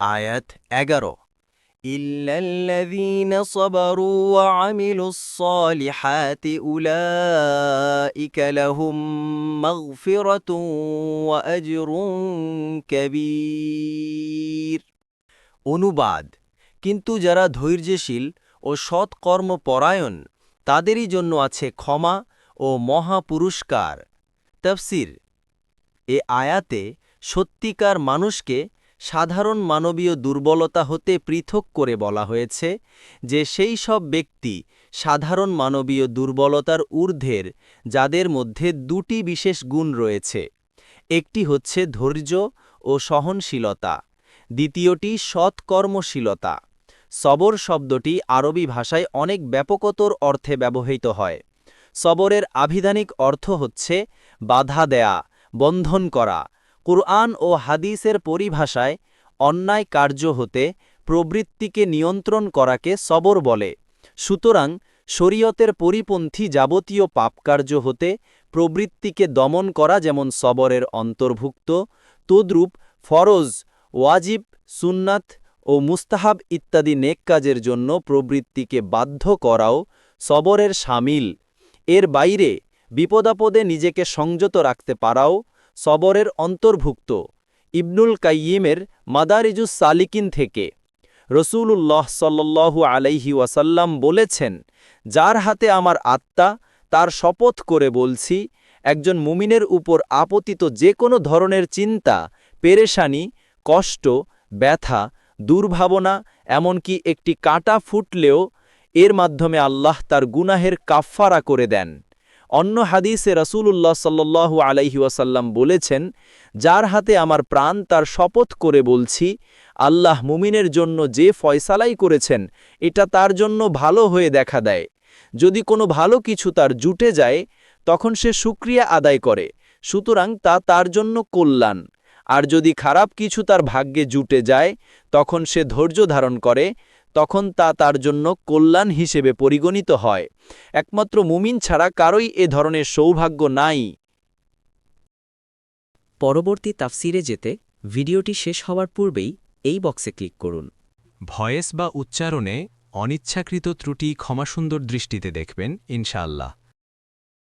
আয়াত 11 ইল্লাল্লাযীনা সাবারু ওয়া আমিলুস সালিহাতি উলাইকা লাহুম মাগফিরাতুন ওয়া আজরুন কাবীর। অনুবাদ: কিন্তু যারা ধৈর্যশীল ও সৎকর্মপরায়ণ তাদেরই জন্য আছে ক্ষমা ও মহা পুরস্কার। তাফসীর: এ আয়াতে সত্যিকার মানুষকে সাধারণ মানবীয় দুর্বলতা হতে পৃথক করে বলা হয়েছে যে সেই সব ব্যক্তি সাধারণ মানবীয় দুর্বলতার ঊর্ধ্বের যাদের মধ্যে দুটি বিশেষ গুণ রয়েছে। একটি হচ্ছে ধৈর্য ও সহনশীলতা, দ্বিতীয়টি সৎকর্মশীলতা। সবর শব্দটি আরবি ভাষায় অনেক ব্যাপকতর অর্থে ব্যবহৃত হয়। সবরের আভিধানিক অর্থ হচ্ছে বাধা দেয়া, বন্ধন করা। কুরআন ও হাদিসের পরিভাষায় অন্যায় কার্য হতে প্রবৃত্তিকে নিয়ন্ত্রণ করাকে সবর বলে। সুতরাং শরীয়তের পরিপন্থী যাবতীয় পাপকার্য হতে প্রবৃত্তিকে দমন করা যেমন সবরের অন্তর্ভুক্ত, তদ্রূপ ফরজ, ওয়াজিব, সুন্নাত ও মুস্তাহাব ইত্যাদি নেক কাজের জন্য প্রবৃত্তিকে বাধ্য করাও সবরের শামিল। এর বাইরে বিপদাপদে নিজেকে সংযত রাখতে পারাও সবরের অন্তর্ভুক্ত। ইবনুল কাইয়িমের মাদারিজুস সালিকিন থেকে রাসূলুল্লাহ সাল্লাল্লাহু আলাইহি ওয়াসাল্লাম বলেছেন, যার হাতে আমার আত্মা তার শপথ করে বলছি, একজন মুমিনের উপর আপতিত যে কোনো ধরনের চিন্তা, পেরেশানি, কষ্ট, ব্যথা, দুর্ভাবনা, এমনকি একটি কাঁটা ফুটলেও এর মাধ্যমে আল্লাহ তার গুনাহের কাফফারা করে দেন। অন্য হাদিসে রাসূলুল্লাহ সাল্লাল্লাহু আলাইহি ওয়াসাল্লাম বলেছেন, যার হাতে আমার প্রাণ তার শপথ করে বলছি, আল্লাহ মুমিনের জন্য যে ফয়সালাই করেছেন এটা তার জন্য ভালো হয়ে দেখা দেয়। যদি কোনো ভালো কিছু তার জুটে যায় তখন সে শুকরিয়া আদায় করে, সুতরাং তা তার জন্য কল্যাণ। আর যদি খারাপ কিছু তার ভাগ্যে জুটে যায় তখন সে ধৈর্য ধারণ করে, তখন তা তার জন্য কল্যাণ হিসেবে পরিগণিত হয়। একমাত্র মুমিন ছাড়া কারোই এ ধরনের সৌভাগ্য নাই। পরবর্তী তাফসিরে যেতে ভিডিওটি শেষ হওয়ার পূর্বেই এই বক্সে ক্লিক করুন। ভয়েস বা উচ্চারণে অনিচ্ছাকৃত ত্রুটি ক্ষমাসুন্দর দৃষ্টিতে দেখবেন ইনশাআল্লাহ।